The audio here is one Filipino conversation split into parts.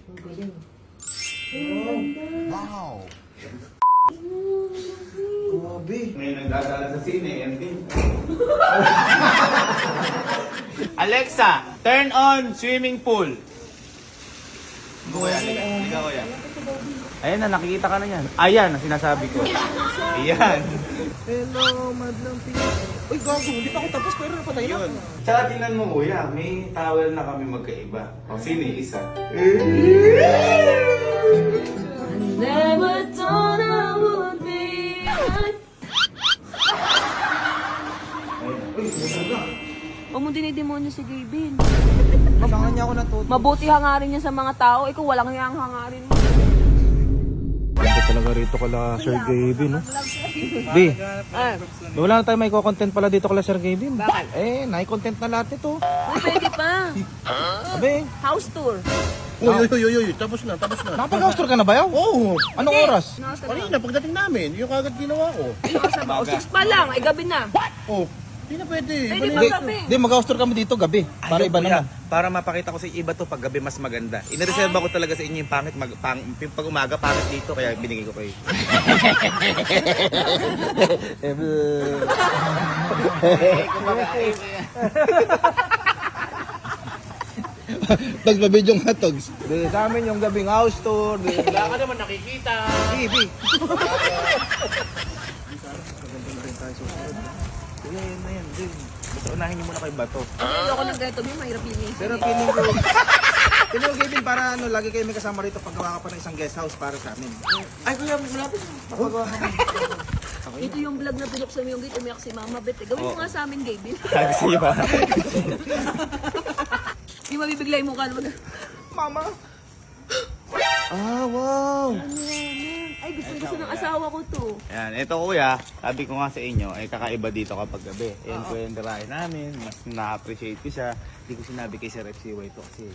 Ang galing. Wow! Grabe. May nagdadala sa sine, yan din. Alexa, turn on swimming pool. Kuya, liga kuya. Ayan na, nakikita ka na yan. Ayan, ang sinasabi ko. Ayan. Hello, madlang Pinoy. Uy, gago. Hindi pa ako tapos pero napatay na. Yun. Tsaka tingnan mo kuya, may towel na kami magkaiba. O, sino yung isa? Never thought I would be like... Uy, talaga. Huwag mo dinidemonyo si Gavin. Saan niya ako natuto? Mabuti hangarin niya sa mga tao. Ikaw walang niyang hangarin mo. Ganda talaga rito kala Sir Gavin, no? Di, wala na tayo may content pala dito kala Sir Gavin. Bakit? Eh, nai-content na lahat ito. Uy, pwede pa. Abe, House tour. Uy, tapos na. nakapag-house tour ka na ba yaw? Oo! Anong oras? Nasa ba? Kanina, pagdating namin, yung kagad ginawa ko. Nasa ba? O, 6 pa lang. Ay, gabi na. Oh, hindi na pwede. Pwede Di, ba gabi? di mag-house tour kami dito gabi. Para iba naman. Para mapakita ko sa iba to pag gabi mas maganda. Inireserva ko talaga sa inyo yung pangit pag umaga pangit dito kaya binigay ko kayo. Nagpa-video nga togs. Di, sa amin yung gabing house tour. Di, Wala ka naman nakikita. Bi. Kuya, yan na yan. Din. Basta unahin niyo muna kay Bato. Hindi ako ng ganito. May mahirap yun eh. Pero feeling ko, feeling ko Gavin, para ano, lagi kayo may kasama rito paggawa ka pa ng isang guest house para sa amin. Ay, kuya, malapit. Papagawa ka na. Ito yung vlog na binuksan mo yung gate. Umiyak si Mama Bet. Gawin mo nga sa amin, Gavin. Sabi sa iyo ba? Yung mabibiglay mo ka. Mama! Ah, wow! Ay, gusto ng asawa ko to. Yan, ito kuya, sabi ko nga sa inyo, ay kakaiba dito kapag gabi. Yan po yung darahin namin, mas na-appreciate ko siya. Hindi ko sinabi kay Sir FCY to kasi,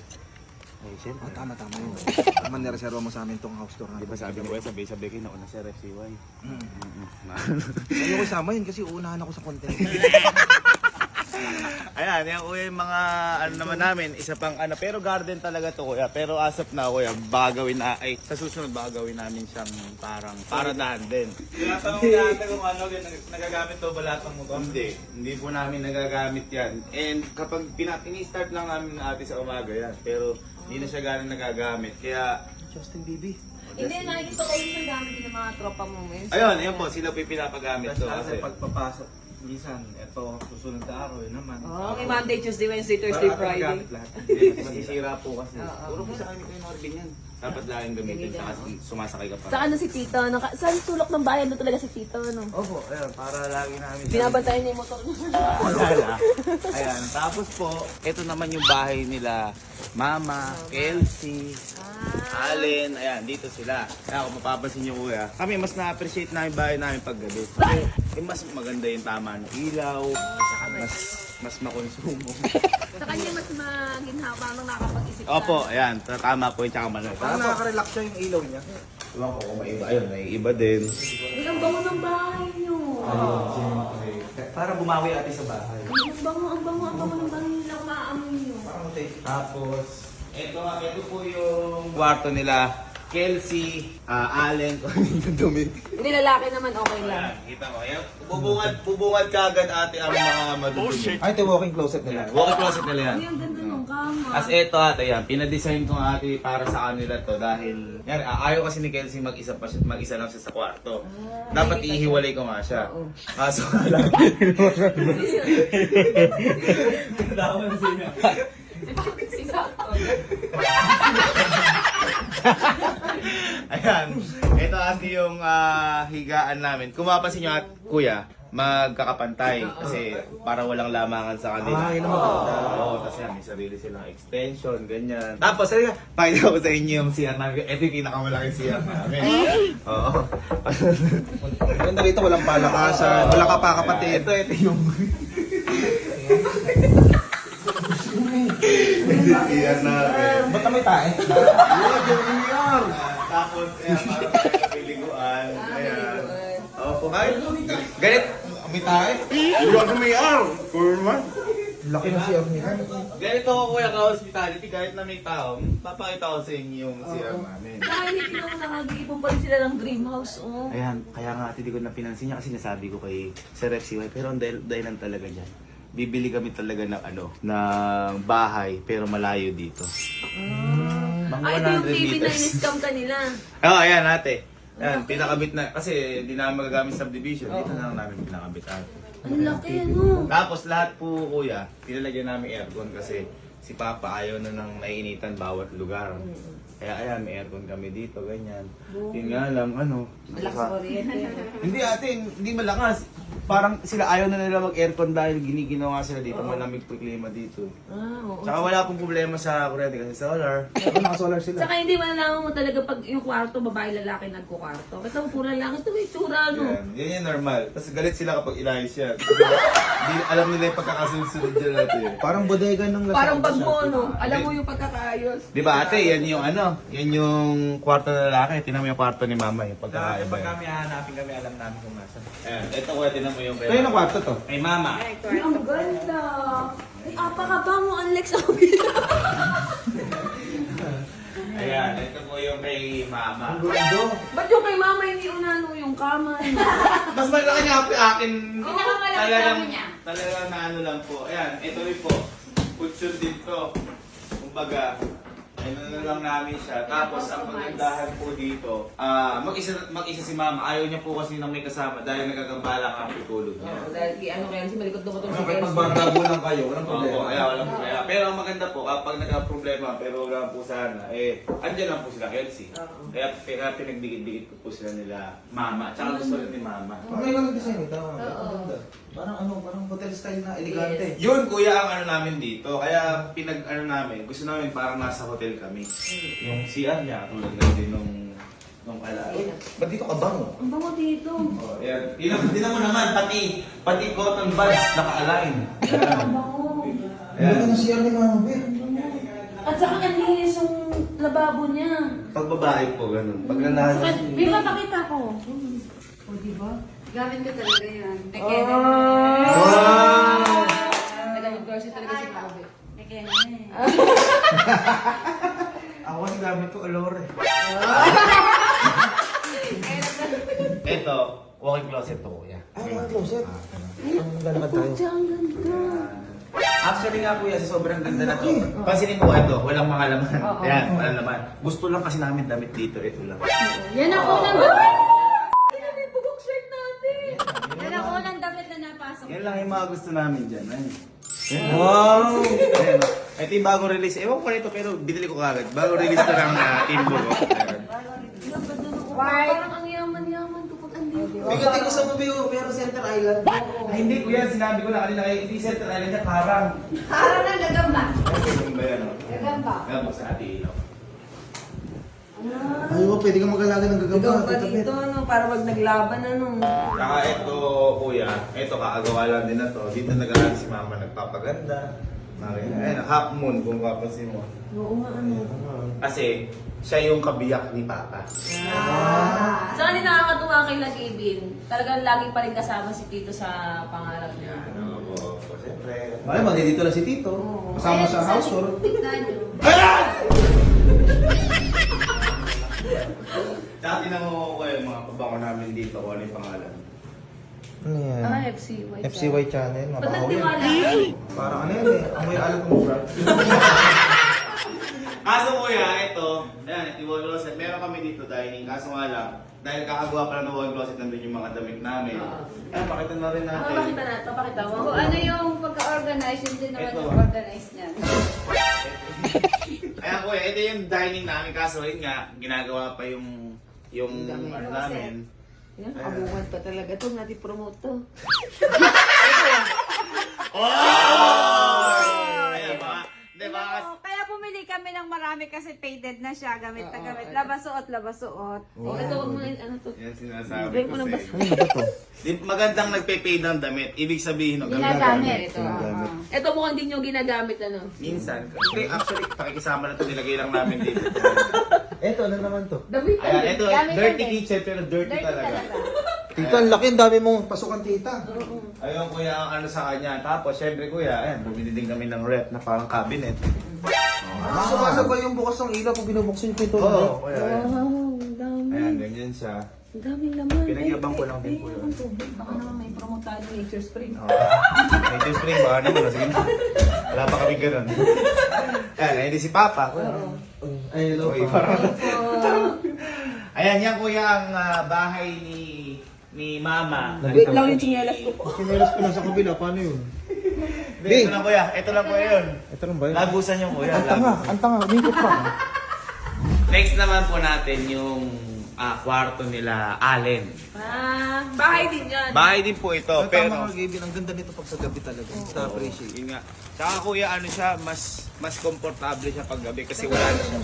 ay syempre. Tama yun. Tama nireserva mo sa amin tong house tour. Di ba sabi ko, sabi kayo nauna Sir FCY. Ayoko isama yun kasi uunahan ako sa content. Ayan, yan kuya yung mga ano naman namin, isa pang ano, pero garden talaga to kuya. Pero as of now kuya, baka gawin na, ay sa susunod baka gawin namin siyang parang paradahan din. Tinatanong natin kung ano, nagagamit to ba lahat ng motor? Hindi po namin nagagamit yan. And kapag pini-start lang namin na ate sa umaga yan, pero hindi na siya ganun nagagamit. Kaya, Justin Bieber. Hindi, nakikita ko yung gamit din ng mga tropa mo. ayun po, sila po yung pinapagamit to. Kasi, pagpapasok, minsan, eto, susunod na araw, yun naman. Okay, Monday, Tuesday, Wednesday, Thursday, Friday. lahat. masisira po kasi. Puro po sa kanya kayo Norbin yan. Dapat laging gamitin, saka sumasakay ka pa. Saka ano si Tito, saan sulok ng bayan doon talaga si Tito, no? Opo, ayun, para lagi namin Binabantayan niya yung motor niya. Alala. Ayan, tapos po, ito naman yung bahay nila. Mama, Kelsey, Allen, ayan, dito sila. Kaya kung mapapansin nyo kuya, kami mas na-appreciate namin bahay namin pag gabi. Kasi mas maganda yung tama ng ilaw, mas makonsumo. Sa kanya mas maginhawa nang nakapag-isip ka. Opo, ayan, tama po yung tsaka manual. Parang nakaka-relax siya yung ilaw niya. Ewan ko kung maiba, ayun, naiiba din. Uy, ang bango ng bahay niyo. Para bumawi ate sa bahay. Ang bango ng bahay nila. Maamoy niyo. Tapos, ito po yung kwarto nila. Kelsey, Allen, kung yung dumi. Hindi, lalaki naman okay lang. Ayan, kita mo. Ayan, bubungad kagad ate ang mga madudumi. Ay, ito yung walking closet nila. Walk-in closet nila yan. Uy, ang ganda ng kama. As eto ate yan, pinadesign ko nga ate para sa kanila to dahil yan, ayaw kasi ni Kelsey mag-isa lang siya sa kwarto. Dapat ihiwalay ko nga siya. Kaso nga lang. Ayan, ito ate yung higaan namin. Kung mapapansin nyo at kuya, magkakapantay kasi para walang lamangan sa kanila. Yun ang maganda. Oo, tapos yan, may sarili silang extension, ganyan. Tapos, pakita ko sa inyo yung CR namin. Ito yung pinakamalaking CR namin. Oo. Maganda rito, walang palakasan, wala ka pa kapatid. Ito yung... Hindi CR namin. Ba't na may tae? Tapos, parang piliguan. Ayan. Opo, ay, ganit. May tae? Iwan ko may araw. Kurma. Laki ng CR niya. Ganito ako kuya ka-hospitality, kahit na may tao, papakita ko sa inyo yung CR namin. Dahil hindi naman nakag-iipon pa rin sila ng dream house, oh. Ayan, kaya nga ate, di ko na pinansin niya kasi nasabi ko kay Sir FCY, pero ang dahilan talaga dyan. Bibili kami talaga ng ng bahay, pero malayo dito. Mga Ay, ito yung 100 TV na meters. in-scam kanila. Oo, ayan ate. Ayan, pinakabit na, kasi hindi namin magagamit subdivision, dito na lang namin pinakabit ate. Ang laki, ano? Tapos lahat po kuya, pinalagyan namin aircon kasi si Papa ayaw na ng naiinitan bawat lugar. Kaya ayan, may aircon kami dito, ganyan. Yun nga lang, Hindi ate, hindi malakas. Parang sila ayaw na nila mag-aircon dahil giniginawa sila dito, malamig po yung klima dito. Ah, oo. Tsaka wala pong problema sa kuryente kasi solar. Naka-solar sila. Saka hindi malalaman mo talaga pag yung kwarto, babae lalaki nagkukwarto. Kasi ang pura lang, ito may tsura, ano? Yan yung normal. Tapos galit sila kapag ilayos yan. Hindi alam nila yung pagkakasunod dyan natin. Parang bodega ng Lazada. Parang bagmo, no? Alam mo yung pagkakaayos. Di ba ate, yan yung yan yung kwarto na lalaki. Tinan mo yung kwarto ni mama, yung pagkakaiba. Pag kami hahanapin kami, alam namin kung nasa. Ayan, ito kuya, tinan mo yung Ito yung kwarto to. kay mama. Ay, ang ganda. Ay, apaka mo, Alex, sabi na. Ayan, ito po yung kay mama. Ba't yung kay mama hindi unano yung kama? Mas malaki nga po yung akin. Pinakamalaki Talagang, kami niya. talagang na ano lang po. Ayan, ito rin po. Kutsyon dito. Kumbaga, ano na lang namin siya. Tapos ang magandahan po dito, mag-isa si mama. Ayaw niya po kasi nang may kasama dahil nagagambala nga ang tutulog niya. Dahil ano kaya si malikot na Ano kayo pagbabago lang kayo, walang problema. Oo, kaya walang problema. Pero ang maganda po, kapag nagka-problema, pero wala po sana, andyan lang po sila, Elsie. Kaya pinagbigit-bigit ko po sila nila mama. Tsaka gusto rin ni mama. Ang lang design ito. Parang parang hotel style na elegante. Yun, kuya, ang ano namin dito. Kaya namin, gusto namin parang nasa hotel kami. Yung CR niya, tulad na din nung alaala. Ba't dito ka bango? Ang bango dito. Oh, yan. Tinan mo naman, pati cotton buds naka-align. Ang bango. Ang ganda ng CR ni Mama Bear. At saka ang linis yung lababo niya. Pag babae po, ganun. Pag lalaki. Di ba pakita ko? O, di ba? Gamit ko talaga yun. Nag-endorse talaga si Mabel. Ako kasi gamit ko Olore. Ito, walk-in closet to, kuya. Ang closet. Ang lalakad tayo. Ang ganda. Actually nga kuya, sa sobrang ganda na to. Pansinin mo ito, walang mga laman. Ayan, walang laman. Gusto lang kasi namin damit dito, ito lang. Yan ang unang Tingnan mo yung bugok shirt natin. Yan ang unang damit na napasok. Yan lang yung mga gusto namin dyan. Ay. Wow! Ayan, oh. Ito yung bagong release. Ewan ko nito pero binili ko kagad. Bagong release na lang na Team Bugo. Ang ganda ng parang ang yaman-yaman ko pag andito. Bigatin ko sa Mobile, pero Center Island. Ay, hindi kuya, sinabi ko na kanina kay hindi Center Island niya, parang. Para na gagamba. Yung ba yan, oh? Gagamba. Gamo sa ati ilaw. Ay, pwede ka mag-alaga ng Ikaw gagamba. pa dito, ano, para pag naglaban, ano. Saka ito, kuya, ito kakagawa lang din na to. Dito nag-aaral si mama, nagpapaganda. Ayun, half moon kung papansin mo. Oo nga, ano. Kasi siya yung kabiyak ni Papa. Saka din nakakatuwa kay Lagibin. Talagang lagi pa rin kasama si Tito sa pangarap niya. Ano po, siyempre. Ay, magdidito na si Tito. Kasama sa house tour. Tignan nyo. Tsaka tinanong ko yung mga pabango namin dito kung ano yung pangalan. Ano yan? FCY. FCY channel, Ba't mabaho yan. nagtiwala? Parang ano yan eh, amoy alat ng mura. Kaso kuya, ito, ayan, ito yung wall closet. Meron kami dito dining, kaso nga lang, dahil kakagawa pa lang ng wall closet, nandun yung mga damit namin. Ayan, pakita na rin natin. Papakita na, papakita mo. Kung ano yung pagka-organize, yun din naman Ito. yung organize niyan. Ayan kuya, ito yung dining namin, kaso yun nga, ginagawa pa yung ano namin. Yan, abungan pa talaga ito. Natin promote to. Ayan ba? Diba? Kaya bumili kami ng marami kasi faded na siya. Gamit na gamit. Labasuot, labasuot. Oh, ito, huwag mo na, ano to. Yan sinasabi Bigay ko mo ng sa basta. inyo. Magandang nagpe-pay ng damit, ibig sabihin ng Ginagamit. Ito, ito mukhang din yung ginagamit, ano. Minsan. Hindi, actually, pakikisama na ito, nilagay lang namin dito. Eto, ano naman to? Damit, Ayan, ito, Gamit dirty yan eh. kitchen pero dirty Dirty talaga. talaga. Tita, ang laki. Ang dami mong pasukan, tita. Ayun kuya ang ano sa kanya. Tapos syempre kuya, ayan, bumili din kami ng rep na parang cabinet. So, ano ba yung bukas ng ilaw kung binubuksan yung pinto? Oo, kuya. Ayan. Wow, ang dami. Ayan, ganyan siya. Ang daming laman. Pinagyabang ko lang din po yun. Ang tubig. Baka naman may promote tayo ng Nature Spring. Ito yung spring, baka naman. Sige na. Wala pa kami ganun. Ayan, ayun din si Papa. Ay, hello Uy, pa. Ayan, yan kuya ang bahay ni Mama. Wait lang yung chinelas ko po. Sinelas ko lang sa kabila. Paano yun? Ito lang kuya, ito lang kuya yun. Ito lang ba yun? Lagusan yung kuya. Ang tanga. Umikot pa. Next naman po natin yung kwarto nila Allen. Bahay din yan. Bahay din po ito, Tama pero ka, Gaby. Ang ganda nito pag sa gabi talaga. Na-appreciate. yun nga. Tsaka kuya, ano siya, mas komportable siya pag gabi kasi wala na siya.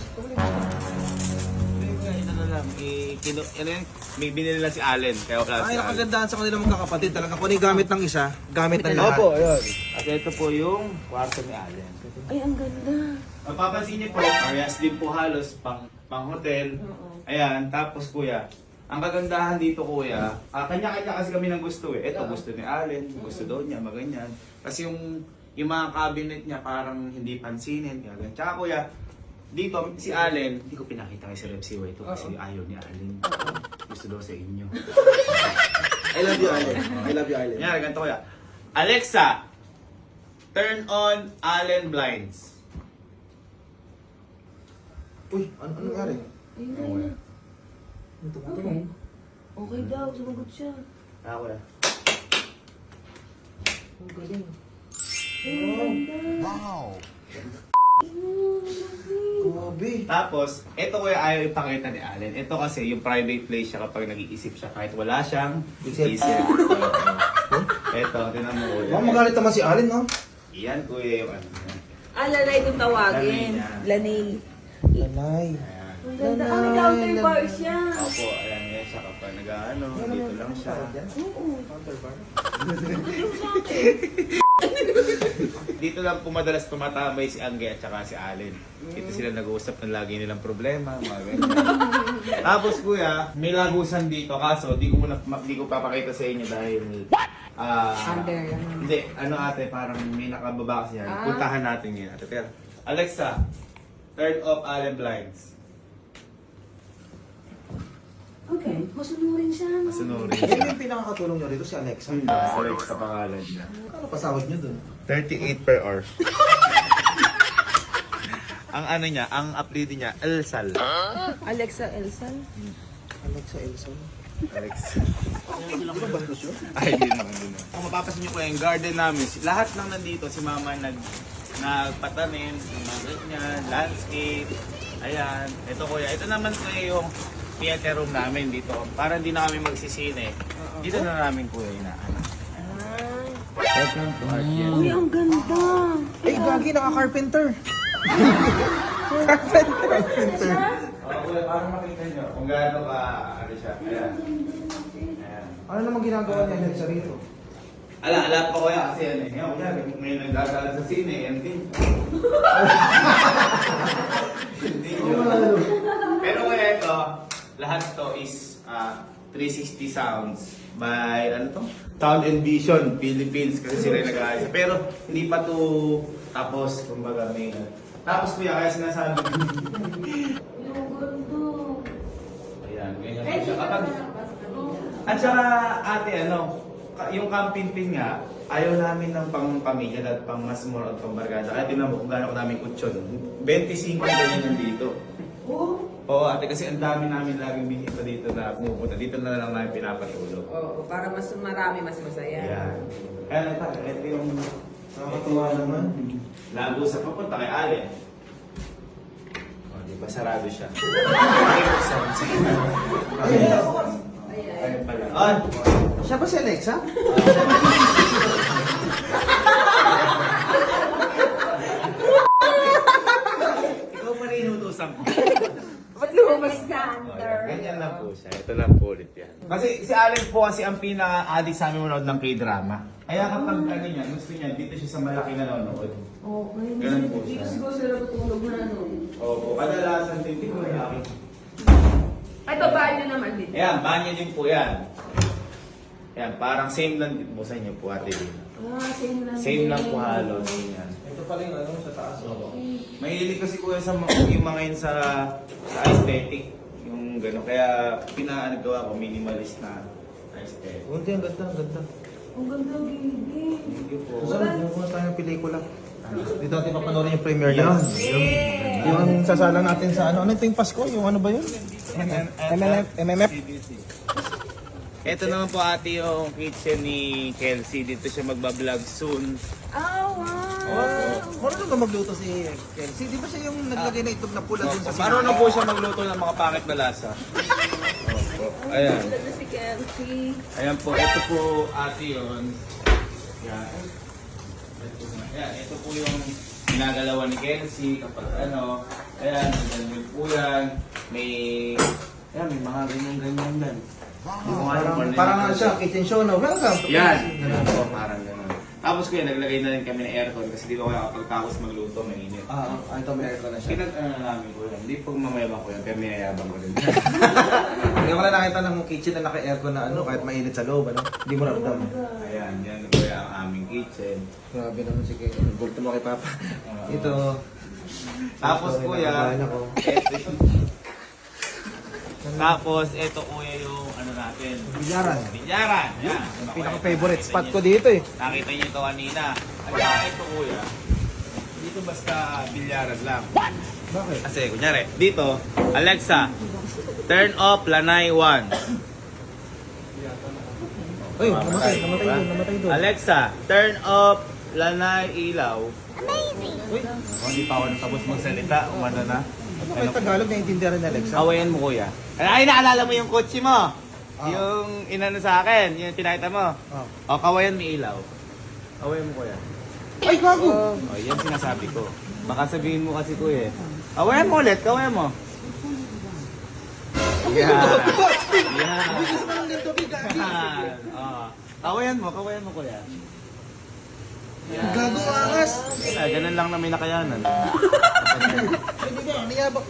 Ito na lang, ano yun? May binili lang si Allen, kaya wala Ay, si ang Allen. kagandahan sa kanila magkakapatid. Talaga kung ano yung gamit ng isa, gamit ng lahat. Opo, ayun. At ito po yung kwarto ni Allen. Ay, ang ganda. Mapapansin niyo po, parehas din po halos pang hotel. Ayan, tapos kuya, ang kagandahan dito kuya, kanya-kanya kasi kami ng gusto eh. Ito gusto ni Allen, gusto daw niya, maganyan. Kasi yung mga cabinet niya parang hindi pansinin, kaya ganyan. Tsaka kuya, dito si Allen, hindi ko pinakita kay Sir MC ito kasi ayaw ni Allen. Gusto daw sa inyo. I love you, Allen. I love you, Allen. Yan, ganito kuya. Alexa, turn on Allen blinds. Uy, ano nangyari? Ayun na, ayun na. Okay. Okay daw, sumagot siya. Kuya. Ang galing. Ang ganda. Grabe. Tapos, ito kuya ayaw ipakita ni Allen. Ito kasi yung private place siya kapag nag-iisip siya kahit wala siyang isip. Ito, tinan mo kuya. Baka magalit naman si Allen, no? Iyan kuya yung ano. Lanay kung tawagin. Lanay Lanay. Ayan. Ang ganda. Ang may counterbar siya. Opo, ayan yan siya kapag nag-ano. Dito lang siya. Dito lang po madalas tumatambay si Angge at saka si Allen. Dito sila nag-uusap ng lagi nilang problema, mga ganyan. Tapos kuya, may lagusan dito kaso di ko papakita sa inyo dahil Under yan. Hindi, ano ate, parang may nakababa kasi yan. Puntahan natin yun ate. Pero, Alexa, turn off Allen blinds. Okay, masunurin siya. No? Masunurin Yan siya. yung pinakakatulong niya rito, si Alexa. Alexa pangalan niya. Ano pasahod niyo dun? 38 per hour. Ang ano niya, ang update niya, Elsal. Alexa Elsan. Alexa, Elsa. Alexa. Ay, hindi naman din. Kung mapapasin niyo po yung garden namin, lahat ng nandito, si Mama nagpatanim, mga ganyan, landscape. Ayan, ito kuya. Ito naman kuya yung theater room namin dito. Para hindi na kami magsisine. Dito na namin kuya inaano. Welcome to our theater. Uy, ang ganda. Ay, gagi, naka-carpenter. Oo kuya, para makita niyo kung gaano ka, ano siya. Ayan. Ayan. Ano naman ginagawa niya Alexa rito? Ala pa kuya kasi yan eh. Ngayon kuya, may nagdadala sa sine, yan din. Hindi yun. Pero kuya ito, lahat to is 360 sounds by ano to? Sound and Vision Philippines kasi sila nag-aayos. Pero hindi pa to tapos, kumbaga may tapos kuya, kaya sinasabi ayan, ganyan po siya. At saka ate, ano, yung camping pin nga, ayaw namin ng pang pamilya at pang mas more at pang barkada. Kaya tinan mo kung gaano ko namin kutsyon. 25 ganyan nandito. Oo ate, kasi ang dami namin laging bisita dito na pumupunta. Dito na lang namin pinapatulog. Oo, para mas marami, mas masaya. Ayan. Ayan ito, ito yung Nakakatuwa naman. lago sa papunta kay Allen. O, di ba sarado siya? Ayun pala. On! Siya ba si Alexa? Ikaw pa rin inutusan ko. Ba't lumabas Ganyan lang po siya. Ito lang po ulit yan. Kasi si Allen po kasi ang pinaka-addict sa amin manood ng K-drama. Kaya kapag ano niya, gusto niya, dito siya sa malaki na nanonood. Okay. Ganun po siya. Dito siguro sila natutulog na ano. Opo, kadalasan din ko malaki. Ay, babae nyo naman dito. Ayan, banyo din po yan. Yan, parang same lang din po sa inyo po ate din. Same lang. Same lang po halos. Yan. Ito pala yung ano sa taas. Mahilig kasi kuya sa yung mga yun sa aesthetic. Yung gano'n. Kaya pinaagawa ko minimalist na aesthetic. Unti, ang ganda, ang ganda. Ang ganda, baby. Thank you po. Saan? Yung tayo ng pelikula. Dito natin papanoorin yung premiere niya. Yung sasalang natin sa ano. Ano ito yung Pasko? Yung ano ba yun? MMF? Ito naman po ate yung kitchen ni Kelsey. Dito siya magbablog soon. Oh, wow. Marunong ba magluto si Kelsey? Di ba siya yung naglagay na itlog na pula dun sa Marunong po siya magluto ng mga pangit na lasa. Opo. Ayan. Ganda si Kelsey. Ayan po. Ito po ate yun. Yan. Ayan. Ito po yung ginagalawan ni Kelsey kapag ano. Ayan. Ganyan po yan. Ayan, may mga ganyan-ganyan yan. Parang ano siya, kitchen show na. Welcome! Yan! Ganun po, parang ganun. Tapos kuya, naglagay na rin kami ng aircon kasi di ba kaya kapag tapos magluto, mainit. Ito may aircon na siya. Pinag-ano na namin kuya, hindi po mamayabang kuya, pero mayayabang ko rin. Hindi ko na nakita ng kitchen na naka-aircon na ano, kahit mainit sa loob, ano? Hindi mo naramdaman. Ayan, yan kuya ang aming kitchen. Grabe naman si Kay. Gulto mo kay Papa. Ito. Tapos ito, kuya, nakabahan ako. tapos ito kuya yung ano natin, Bilyaran. bilyaran. Yan. Ang pinaka-favorite spot ko dito eh. Nakita niyo ito kanina. At saka ito kuya, dito basta bilyaran lang. Bakit? Kasi kunyari, dito, Alexa, turn off Lanai 1. Uy, namatay doon. Alexa, turn off Lanai ilaw. Amazing! Uy, hindi pa ako natapos magsalita, umano na. Ano kayo Tagalog naiintindihan rin Alexa? Kawayan mo kuya. Ay, naalala mo yung kotse mo? Yung inano sa akin, yung pinakita mo. O, kawayan mo ilaw. Kawayan mo kuya. Ay, gago! O, yan sinasabi ko. Baka sabihin mo kasi kuya. Kawayan mo ulit, kawayan mo. Yeah. Yeah. Kawayan mo kuya. Yeah. Gago angas! Ganun lang na may nakayanan. Hindi ba? Niyabang.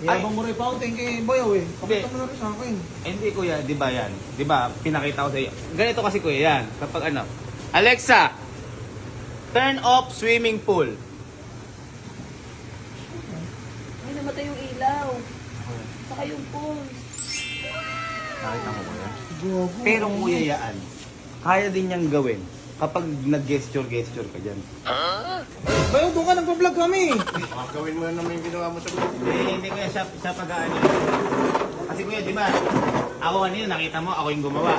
Niyabang mo rin pa ako kay Boyaw eh. Pakita mo na rin sa akin. Hindi kuya, di ba yan? Di ba, pinakita ko sa iyo. Ganito kasi kuya yan. Kapag ano, Alexa, turn off swimming pool. Ay, namatay yung ilaw. Saka yung pulse. Nakita mo kuya? Pero kuya yan, kaya din niyang gawin kapag nag-gesture ka dyan. Bayaw, doon ka nagpa-vlog kami. Gawin mo naman yung ginawa mo sa grupo. Hindi kuya, siya pag-ano. Kasi kuya, di ba? Ako kanina, nakita mo, ako yung gumawa.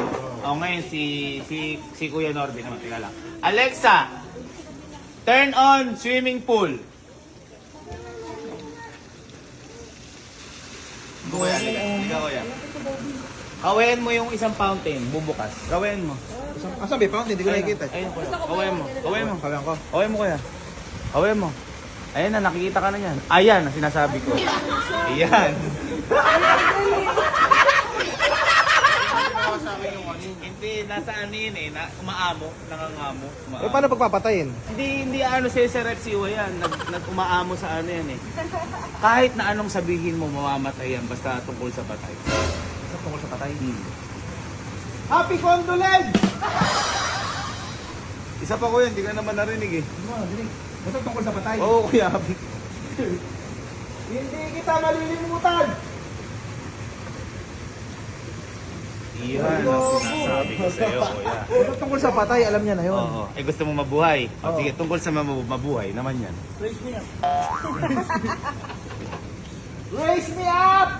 Ako ngayon, si Kuya Norby naman, teka lang. Alexa, turn on swimming pool. Kuya, liga kuya. Kawayan mo yung isang fountain, bubukas. Kawayan mo. Asan ba yung hindi ko nakikita. Ayun kuya. Kawayan mo. Kawayan mo. Kawayan ko. Kawayan mo kuya. Kawayan mo. Ayan na, nakikita ka na yan. Ayan, ang sinasabi ko. Ayan. Hindi, nasa ano yun eh, umaamo, nangangamo. Eh, paano pagpapatayin? Hindi ano sa rep si yan, nag-umaamo sa ano yan eh. Kahit na anong sabihin mo, mamamatay yan, basta tungkol sa patay. Sa tungkol sa patay. Happy condolence! Isa pa ko yun, hindi ka naman narinig eh. Basta tungkol sa patay. Oo, kuya. Hindi kita malilimutan! Iyan ang sinasabi ko sa'yo, kuya. Basta tungkol sa patay, alam niya na yun. Oo. Eh gusto mo mabuhay? O, Oo. sige, tungkol sa mabuhay naman yan. Raise me up! Raise me up!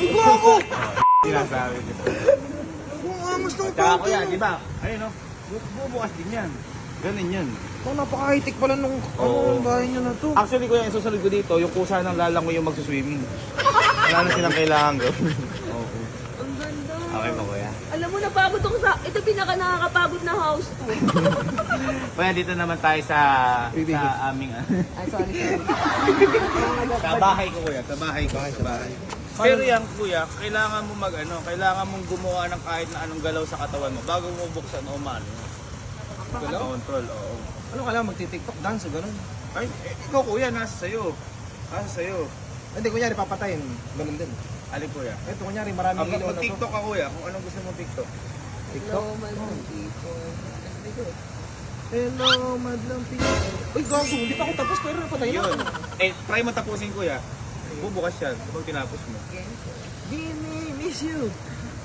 Ay, gago! Sinasabi ko. Ang angas ng Tsaka fountain. kuya, di ba? Ayun o. Bubukas din yan. Ganun yan. Oh, napaka-high-tech pala nung Oo. bahay niyo na to. Actually, kuya, yung susunod ko dito, yung kusa ng lalangoy yung magsuswimming. Wala na silang kailangan gawin. Oo. Ang ganda. Okay po, kuya. Alam mo, napagod ako sa... Ito pinaka nakakapagod na house tour. Kuya, dito naman tayo sa aming... Ay, sorry. sa bahay ko, kuya. Sa bahay ko. Sa bahay. Pero yan, kuya, kailangan mo kailangan mong gumawa ng kahit na anong galaw sa katawan mo bago mo buksan o umano. Galaw? Control, oo. Ano ka lang, magti-tiktok dance o ganun? Ay, ikaw kuya, nasa sa'yo. Nasa sa'yo. Hindi, kunyari papatayin. Ganun din. Alin kuya? Ito, kunyari, maraming ilaw na to. Mag-TikTok ka kuya, kung anong gusto mo TikTok. TikTok? Hello, madlang people. Uy, gago, hindi pa ako tapos pero napatay Yun. na. Eh, try mo tapusin kuya. Bubukas yan kapag tinapos mo. Dini, miss you.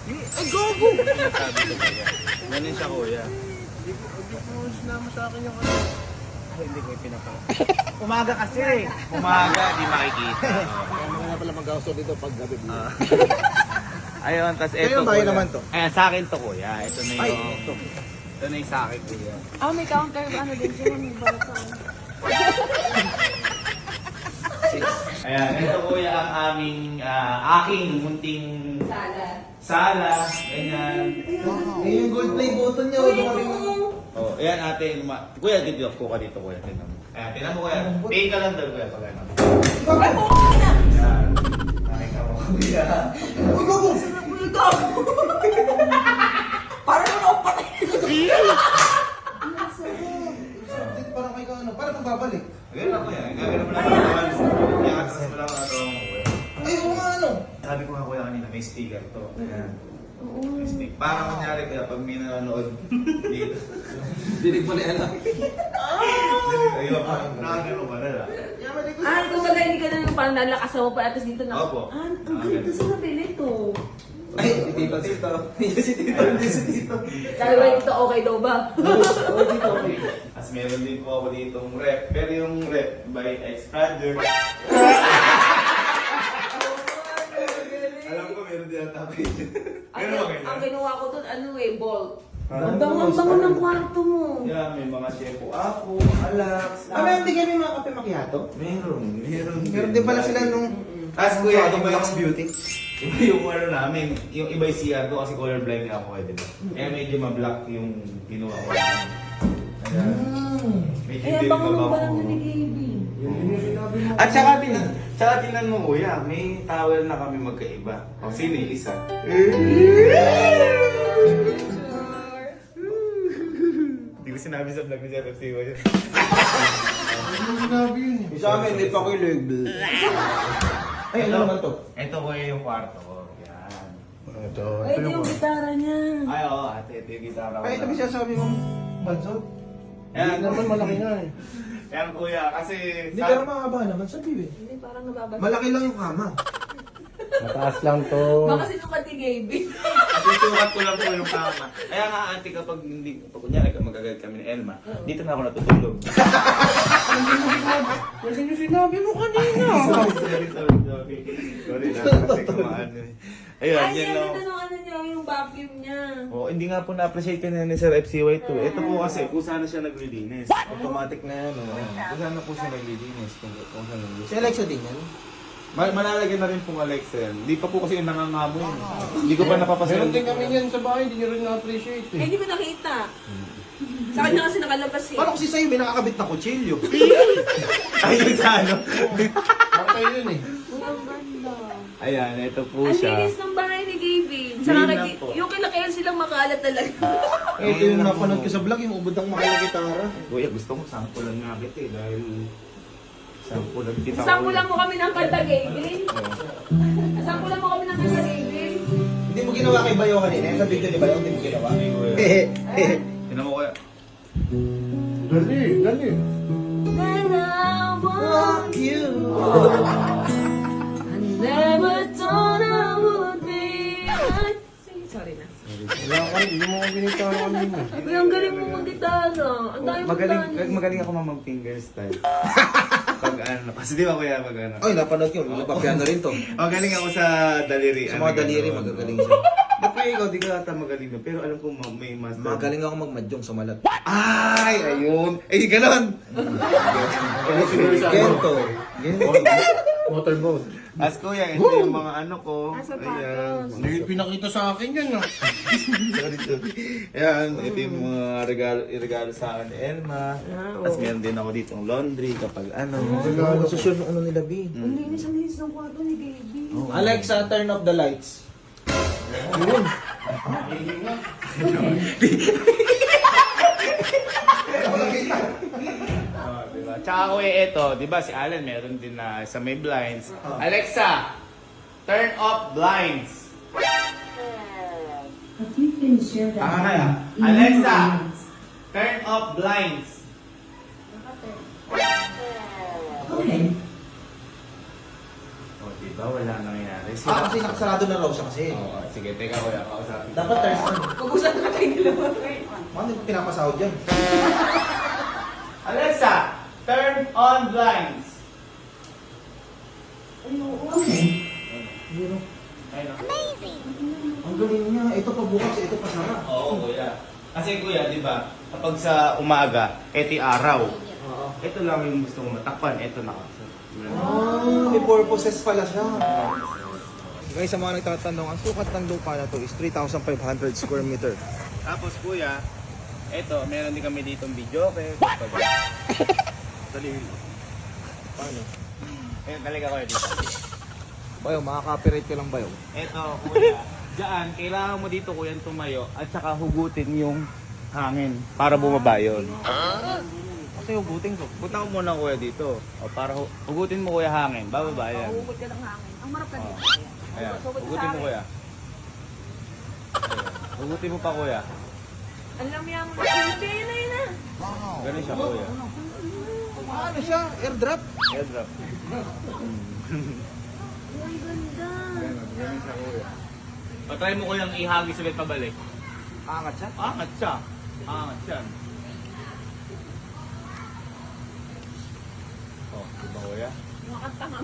Ay, gago! Sabi ko kuya. Ganun siya kuya. Hindi po sinama sa akin yung ano. Ay, hindi ko ipinapa. Umaga kasi. Umaga, di makikita. Kaya mga na pala mag-auso dito pag gabi. Ayun, tas Kaya eto yung bahay kuya. naman to? Ayan, sa akin to kuya. Ito na Ay, yung... ito. Ito na yung sa akin kuya. Oh, may counter, ano din siya, may balot. Ayan, ito kuya ang aming, aking munting Sala. sala. Ganyan. Eh, yung gold play button niya. Oh, ayan ate. Kuya, dito ko ka dito kuya. Tingnan mo. Ayan, tingnan mo kuya. Pay ka lang daw kuya pag ano. Ayan. Nakita mo kuya. Uy, gago! Parang ano ako patay. Parang may ano, parang magbabalik. Ganyan lang kuya. Gagawin mo lang naman. Kaya kasi wala ko na ito kuya. Ay, oo nga ano. Sabi ko nga kuya kanina, may speaker to. Ayan. May speaker. Parang kunyari kuya, pag may nanonood dito. Dinig mo na yan ah. Ayun, nakagano ba na lang. Kung baga hindi ka na yung parang nalakas mo pa at dito na. Opo. Ang ganda sa nabili to. Ay, si Tito. Hindi si Tito, hindi si Tito. Sabi ba ito okay daw ba? Oo, Tito. As meron din po ako ditong rep. Pero yung rep by Expander. Alam ko meron din ang tapay. Pero okay Ang lang. ginawa ko doon, ano eh, bolt. Ang bango ng kwarto mo. Yeah, may mga shepo ako, alax. Ah, meron din kami mga kape macchiato? Meron. Meron din pala sila nung... As kuya, iba Box yung Beauty. Iba yung ano namin, yung iba yung CR ko kasi colorblind nga ako eh, diba? Kaya medyo ma-black yung ginawa ko. Ayan. Medyo Eh, hindi ang bango rin ng mabango. parang ni Gaby. At saka tingnan mo kuya, may towel na kami magkaiba. O sino yung isa? Hindi ko sinabi sa vlog ni Sir FC yun. Sinabi yun eh. Sa amin, hindi pa ko yung leg. Ay, ano naman to? Ito kuya yung kwarto ko. Yan. Ito, Ay, ito yung gitara niya. Ay oo, ate, ito yung gitara ko. Ay, ito siya sabi mong banso. Yan, Hindi naman malaki nga eh. yan kuya, kasi... Hindi pero mahaba naman sa bibi. Hindi, parang nababasa. Malaki lang yung kama. Mataas lang to. Baka sinukat ni Gaby. Susukat ko lang po yung kama. Kaya nga ate kapag hindi, pag kunyari magagalit kami ni Elma, dito na ako natutulog. Kasi yung sinabi mo kanina. Sorry na, kasi kumaan eh. Ayun, Ay, yan yan lang. ito ano niya, yung vacuum niya. Oh, hindi nga po na-appreciate ka na ni Sir FCY2. Ito po kasi, kung saan siya naglilinis. Automatic na yan, oh. Kung saan po siya naglilinis. Kung saan naglilinis. Si Alexa din yan. Malalagyan na rin pong Alexa yan. Hindi pa po kasi yung nangangamo yun. Hindi ko pa napapasin. Meron din kami yan sa bahay, hindi nyo rin na-appreciate Eh, eh. hindi ko nakita. Sa kanya kasi nakalabas eh. Paano kasi sa'yo may nakakabit na kutsilyo? Ayun sa ano. Patay yun eh. Uy, ang ganda. Ayan, ito po Ang siya. linis ng bahay ni Gaby. Yun Saka lang po. yung kilakayan silang makalat talaga. Eh, ito yung napanood ko sa vlog, yung ubod ng makala gitara. Kuya, gusto ko sampulan nga kita eh. Dahil sampulan kita. Sampulan mo kami ng kanta Gaby. Sampulan mo kami ng kanta Gaby. Hindi mo ginawa kay Bayo kanina. Sa video ni Bayo, hindi mo ginawa. Tinan mo kuya. Dali, dali. Then I want you. I never thought I would be like... Sorry na. Wala ka rin, hindi mo ko ginitara kanina. Uy, ang galing mo mag-gitara. Ang dami mo Magaling ako mag finger style. Pag ano, kasi di ba kuya pag ano. Oy, napanood ko. Napapiano rin to. Magaling ako sa daliri. Sa mga daliri, magagaling siya. Ba't kuya ikaw, di ka ata magaling na. Pero alam ko may master. Magaling ako magmadyong sa malat. Ay, ayun. Eh, ganon. Gento. Motorboat. As kuya, ito yung mga ano ko. sapatos. Hindi pinakita sa akin yan ah. Sorry. Ayan, ito yung mga regalo sa akin ni Elma. Tapos meron din ako ditong laundry kapag ano. Ano sa sure ng ano nila, B? Ang linis ng kwarto ni Gaby. Alexa, turn off the lights. Diba? Tsaka kuya ito, di ba si Alan meron din na sa may blinds. Alexa, turn off blinds. Alexa, turn off blinds. O, diba? Wala nangyayari. Kasi nakasarado na raw siya kasi. Oo, sige, teka kuya, kausapin. Dapat turn on. Pag-usap na tayo dalawa. Ano yung pinapasahod yan? Alexa, turn on blinds. Zero. Ayun. Ang galing niya. Ito pa bukas, ito pa sara. Oo, kuya. Kasi kuya, di ba, kapag sa umaga, eto yung araw. Oo. Ito lang yung gusto mo matakpan, eto na. May purposes pala siya. Guys, sa mga nagtatanong, ang sukat ng lupa na to is 3,500 square meter. Tapos kuya, eto, meron din kami ditong video. Okay, dali. Paano? Eh, talaga kuya dito. Bayo, makaka-copyright ka lang bayo. Eto, kuya, dyan, kailangan mo dito kuya tumayo at saka hugutin yung hangin para bumaba yun. Kasi hugutin ko. Punta ko muna kuya dito. O, para hugutin mo kuya hangin, bababa yan. Mahugod ka ng hangin. Ang marap ka dito. Ayan, Hugot ka hugutin sa mo akin. kuya. Ayan, hugutin mo pa kuya. Alam niya mo. Yun na. Ganun siya kuya. Ano siya? Airdrop? Airdrop. Ang ganda. Ganun siya kuya. O, try mo kuyang ihagis ulit pabalik. Angat siya? Angat siya. Angat siya. O, diba kuya? Makatanga.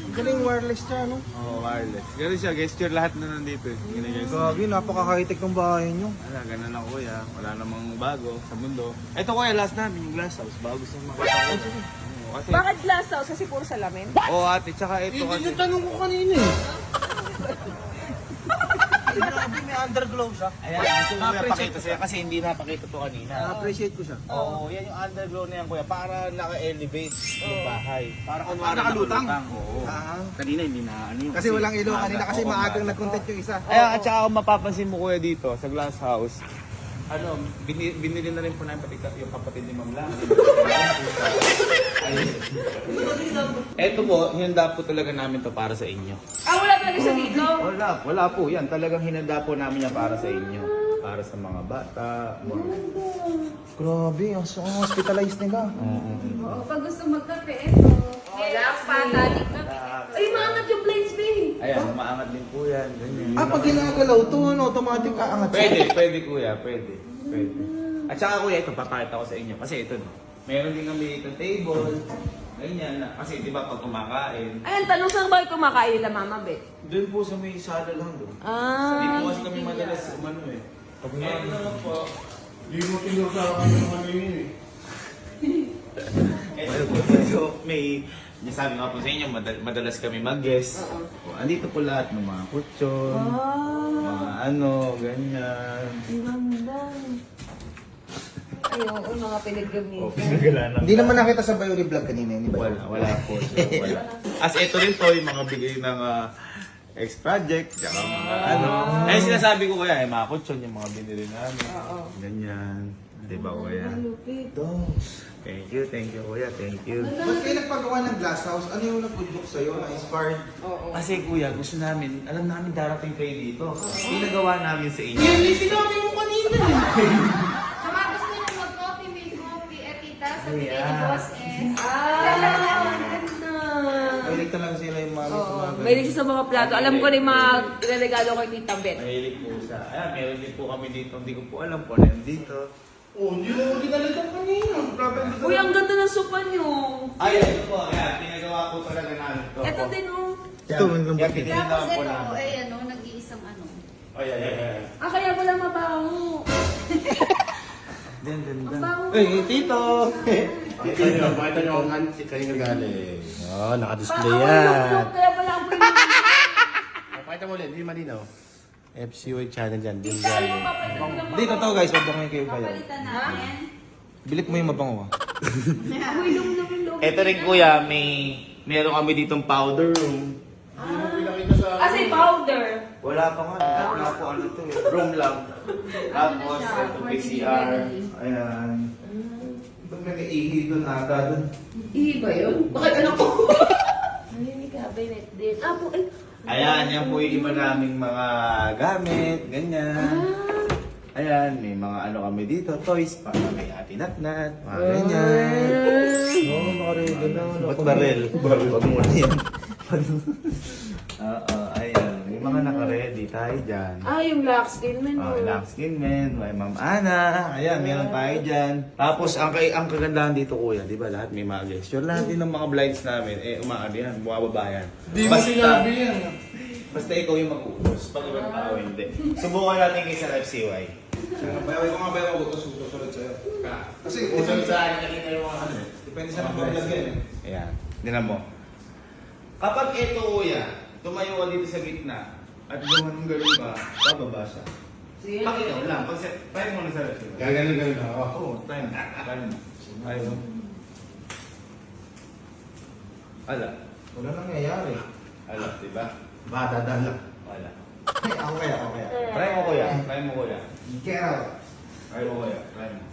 Ang galing wireless siya, no? Oo, wireless. Ganun siya, gesture lahat na nandito. Ganun Gagi, napaka-high-tech ng bahay niyo. Wala, ganun lang kuya. Wala namang bago sa mundo. Ito kuya, last namin yung glass house. Bago sa mga kasi, Bakit glass house? Kasi puro salamin? oo ate, tsaka ito kasi. Tanong ko kanina eh. Grabe, may underglow siya. Ayan, gusto ko kuya pakita sa'yo kasi hindi napakita to kanina. Na-appreciate ko siya. Oo, yan yung underglow na yan kuya. Para naka-elevate yung bahay. Para kunwari nakalutang? Oo. Ah. Kanina hindi na ano yun. Kasi walang ilaw kanina kasi Oo, maagang maaga. nag-content yung isa. Ayan, at saka kung mapapansin mo kuya dito sa glass house, ano, binili na rin po namin pati yung kapatid ni Ma'am Lang. Ito po, hinanda po talaga namin to para sa inyo. Ah, wala talaga siya dito? Wala po yan. Talagang hinanda po namin yan para sa inyo. Para sa mga bata. Grabe, ang hospitalized nila. Oo, pag gusto magkape, ito. Relax pa, talik na. Ay, maangat yung blinds, babe. Ayan, maangat din po yan. Ganyan. Ah, pag ginagalaw to, ano, automatic aangat siya. Pwede kuya, pwede. At saka kuya, ito papakita ko sa inyo. Kasi ito, meron din kami itong table. Ganyan na. Kasi di ba pag kumakain, Ayan, tanong saan ba kumakain nila, Mama Bet? doon po sa may sala lang doon. Hindi po kasi kami madalas umano eh. Pag ito naman po, Hindi mo tinuro sa akin yung ano yun eh. ito po. So, sabi nga po sa inyo, madalas kami mag-guest. Andito po lahat ng mga kutsyon, mga ano, ganyan. Ganda. Ay, oo, mga pinag-gamitan. Pinagalanan. Hindi naman nakita sa Bayuri Vlog kanina, hindi ba? Wala po siya, wala. As ito rin po, yung mga bigay ng ex-project, tsaka mga ano. Eh, sinasabi ko kaya, mga kutsyon, yung mga binili namin. Ganyan. Diba kuya? Thank you kuya, thank you. Ba't kayo nagpagawa ng glass house? Ano yung nag-book sa'yo na inspired? Kasi kuya, gusto namin, alam namin darating kayo dito. Pinagawa namin sa inyo. Sinabi mo kanina eh. Sa mga gusto nyo mag-coffee, may coffee. Tita, sabi ni Yeah. Boss S. Ganda. Mahilig talaga sila yung mga Oo, mga may siya sa mga plato. Alam ko rin mga regalo kay Tita Bet. Mahilig po siya. Ayan, meron din po kami dito. Hindi ko po alam po ano yan dito. Oh, hindi mo ginalitan kanina. Uy, ang ganda ng sopa niyo. Ay, ito po. Ayan, pinagawa po talaga namin to. Ito din, oh. Ito, ang lambot Yan, nito. pinili Tapos naman po ito, namin. ay ano, nag-iisang ano. Ay, ay, ay, ay. Ah, kaya wala mabaho. Ganda. Mabaho. Eh, tito! Pakita nyo kung kanina galing. Oh, naka-display Baka ulok-ulok, kaya wala ang premium. Pakita mo ulit, hindi malinaw. FCOA channel dyan, din Tayo galing. papalitan ng Hindi, totoo guys, mabango kayo kayo. Palitan natin. Bilip mo yung mabango ah. Uy, lum. Ito rin kuya, meron kami ditong powder room. Pinakita sa Kasi powder. Wala pa nga, wala po ano to eh. Room lang. Tapos, ito PCR. Ayan. Ba't may ihi doon ata doon? Iba yun? Bakit anak ko? Ay, may cabinet din. Apo, ay. Ayan, yan po yung iba naming mga gamit, ganyan. Ayan, may mga ano kami dito, toys para kay Ate Natnat, mga ganyan. Oo, makaredy na. Ba't barel? Wag mo na yan. Oo, ayan. May mga naka-ready tayo dyan. Yung lock skin man. Black Skin Man, may Ma'am Ana. Ayan, meron tayo dyan. Tapos, ang kagandahan dito, kuya, di ba, lahat may mga gesture. Lahat din ng mga blinds namin, umaano yan, bumababa yan. Di mo sinabi yan. Basta ikaw yung mag-uubos. Pag ibang tao, hindi. Subukan natin kay Sir FCY. Bayaway ko nga bayaway ko, susunod sa'yo. Kasi, Usunod sa akin, nakita yung mga ano. depende sa nag-vlog yan eh. Ayan, tinan mo. Kapag ito, kuya, tumayo ka dito sa gitna, at gumanong gano'n ba, bababa siya. Pakita mo lang, try mo na sa FCY. Gaganon na ako. Oo, try mo. Ayaw. Ala. Wala nangyayari. Ala, diba? Dadala. Wala. Ay, ako kaya. Try mo, kuya. Try mo, kuya. Get out. Try mo, kuya. Try mo.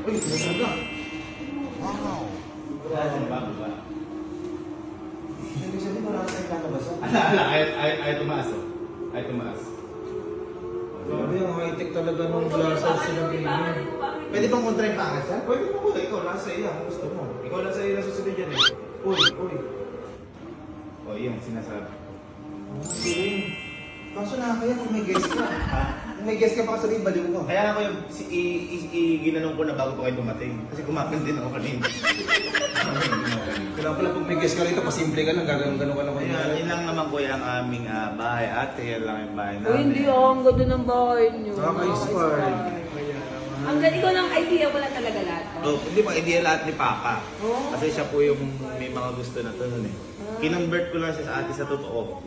Uy, susunod na. Wow. Bababa. Ibig sabihin, wala na tayong lalabasan. Ala, ay tumaas, oh. Ay tumaas. Grabe, ang high-tech talaga nung glasses sila ganyan. Pwede bang kontra yung pangas yan? Pwede mo, kuya. Ikaw lang sa iyo. Kung gusto mo. Ikaw lang sa iyo na susunod yan, eh. Uy. O, yun, sinasabi. Galing. Kaso nakakaya kung may guest ka. Kung may guest ka baka sabihin, baliw ka. Kaya nga ko yung ginanong ko na bago pa kayo dumating. Kasi kumakan din ako kanina. Kailangan pala pag may guest ka rito, pasimple ka lang, gano'n ka lang. Ayan, yun lang naman kuya ang aming bahay. Ate, yan lang yung bahay namin. Uy, hindi ang ganda ng bahay niyo. Nakaka-inspire. Ang ganda ko ng idea, wala talaga lahat. Oh, hindi pa idea lahat ni Papa. Kasi siya po yung may mga gusto na to nun eh. Kinonvert ko lang siya sa ate sa totoo.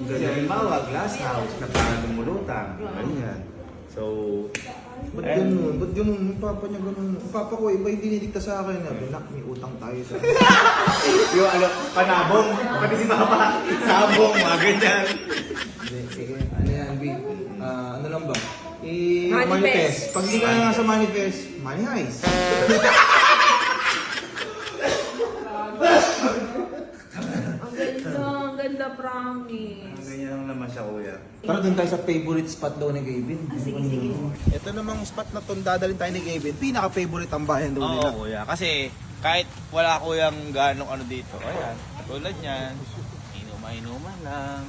Kasi halimbawa, glass house na parang lumulutang. Ganyan. So, Ba't ganun? Ba't ganun? Yung papa niya ganun. Yung papa ko, iba yung dinidikta sa akin. Nak, may utang tayo sa... yung ano, panabong. Pati si Papa, sabong, mga ganyan. Hindi, sige. Ano yan, B? Ano lang ba? Manifest. Manifest. Pag hindi ka nga sa manifest, money heist. Ang ganda, promise. Ganyan lang naman siya, kuya. Tara doon tayo sa favorite spot daw ni Gavin. Sige. Ito namang spot na itong dadalhin tayo ni Gavin. Pinaka-favorite ang bayan daw nila. Oo, kuya. Kasi kahit wala kuyang ganong ano dito, ayan, tulad niyan, inuman lang,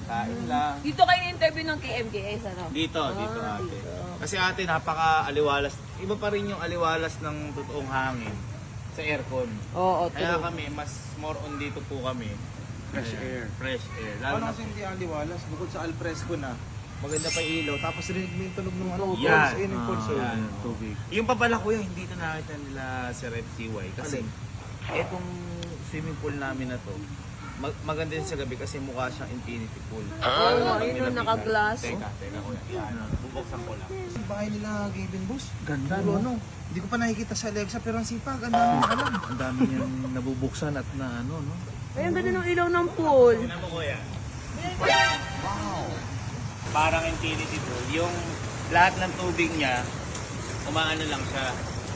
kain lang. Dito kayo interview ng KMKS, ano? Dito ate. Kasi ate, napaka-aliwalas. Iba pa rin yung aliwalas ng totoong hangin sa aircon. Oo, Kaya kami, mas more on dito po kami. Fresh air. Fresh air. Ano Lalo na kasi hindi aliwalas, bukod sa alfresco na, maganda pa yung ilaw, tapos rinig mo yung tunog ng ano, Yan. pulse in, pulse out. Yan. Tubig. Yung pa pala kuya, hindi ito nakita nila sa Red CY. Kasi etong swimming pool namin na to, maganda din sa gabi kasi mukha siyang infinity pool. Oo, yun yung naka-glass. Teka kuya. Yan. Bubuksan ko lang. Yung bahay nila, Gavin Boss, ganda no? Hindi ko pa nakikita sa Alexa pero ang sipag, ang dami alam. Ang dami niyang nabubuksan at na ano, no? Ay, ang ganda ng ilaw ng pool. Tingnan mo kuya. Wow! Parang infinity pool. Yung lahat ng tubig niya, umaano lang siya.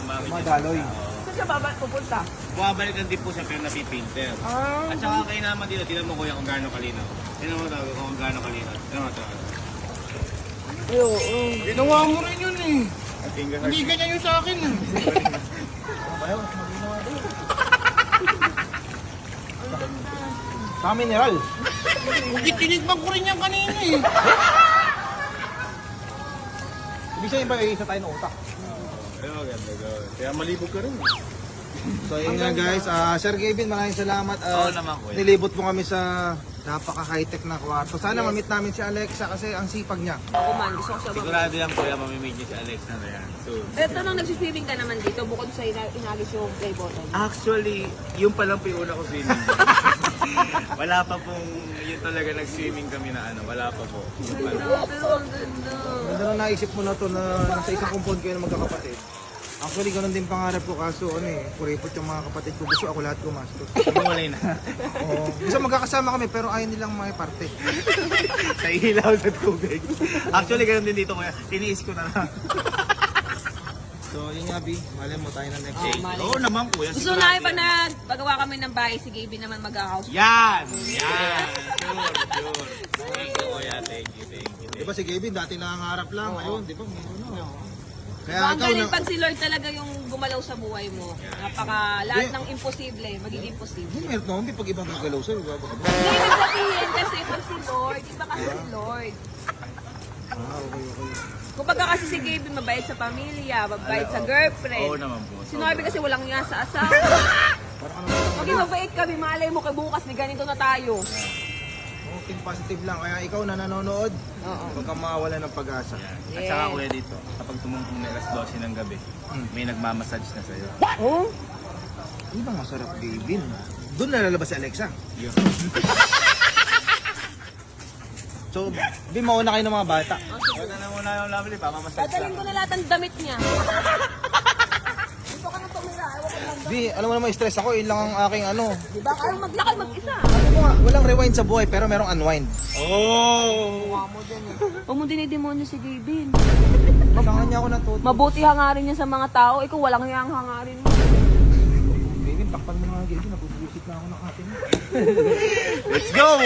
Madaloy. Saan siya pupunta? Bumabalikan din po siya pero napipinter. At saka kayo naman dito, tingnan mo kuya kung gaano kalinaw. Tingnan mo tayo kung gaano kalinaw. Tingnan mo tayo. Ginawa mo rin yun eh. Hindi Hindi ganyan yung sa akin eh. Sa mineral. Tinigman ko rin yan kanina eh. Ibig sabihin ba, isa tayo ng utak. Ayun, ganda gawin. Kaya malibog ka rin. So yun nga guys, Sir Gavin, maraming salamat. Oo naman, kuya. Nilibot mo kami sa napaka-high-tech na kwarto. Sana ma-meet namin si Alexa kasi ang sipag niya. Ako man, gusto ko siya Sigurado yan kuya, mamimig niyo si Alex na yan. So, Eto nang nagsiswimming ka naman dito, bukod sa inagis yung play button. actually, yung pa lang po yung una ko swimming. Wala pa pong, yun talaga nag-swimming kami na ano, wala pa po. Yun pa lang. Pero ang ganda. Ganda na naisip mo na to na nasa isang compound kayo na magkakapatid. Actually, ganun din pangarap ko kaso ano eh, kuripot yung mga kapatid ko. Gusto ako lahat gumastos. Kumulay na. Oo. Gusto magkakasama kami pero ayaw nilang makiparte. Sa ilaw sa tubig. Actually, ganun din dito kuya. Tiniis ko na lang. So, yun nga, B. Malay mo tayo na next Oh, week. malay. Oo naman kuya. Gusto sigurado namin yan. pag nagpagawa kami ng bahay, si Gaby naman mag-house. Yan! Yan! Sure. Thank you kuya. Thank you. Di ba si Gaby, dati nangangarap lang. Ngayon, di ba, meron na. Kaya Ang ikaw galing na... pag si Lord talaga yung gumalaw sa buhay mo. Lahat ng imposible, magiging posible. Hindi, meron naman, pag ibang gagalaw sa'yo, iba ba? Hindi ibig sabihin kasi pag si Lord, iba kasi si Lord. Okay. Kumbaga kasi si Gaby mabait sa pamilya, mabait sa girlfriend. Oo naman po. Si Norby kasi walang nga sa asawa. Maging mabait kami, malay mo kay bukas, may ganito na tayo. Think positive lang. Kaya ikaw na nanonood, Oo. huwag kang mawala ng pag-asa. At saka kuya dito, kapag tumumpong na alas 12 ng gabi, may nagmamassage na sa'yo. Oh? Hindi bang masarap, Gaby? Doon na lalabas si Alexa. Yun. So, di mauna kayo ng mga bata. Huwag na muna yung lovely, pamamassage Dadalhin ko na lahat ng damit niya. Gusto ka na tumira, ewan ko lang. Di, alam mo naman, stress ako. Yun lang ang aking ano. Diba? Ayaw maglakad mag-isa. Ano mo nga, walang rewind sa buhay, pero merong unwind. Oh! Huwag mo dinidemonyo si Gaby. Mabangan niya ako ng todo. Mabuti hangarin niya sa mga tao, ikaw walang hiyang hangarin mo. Baby, takpan mo nga, Gaby. Nabubusit na ako ng ating. Let's go!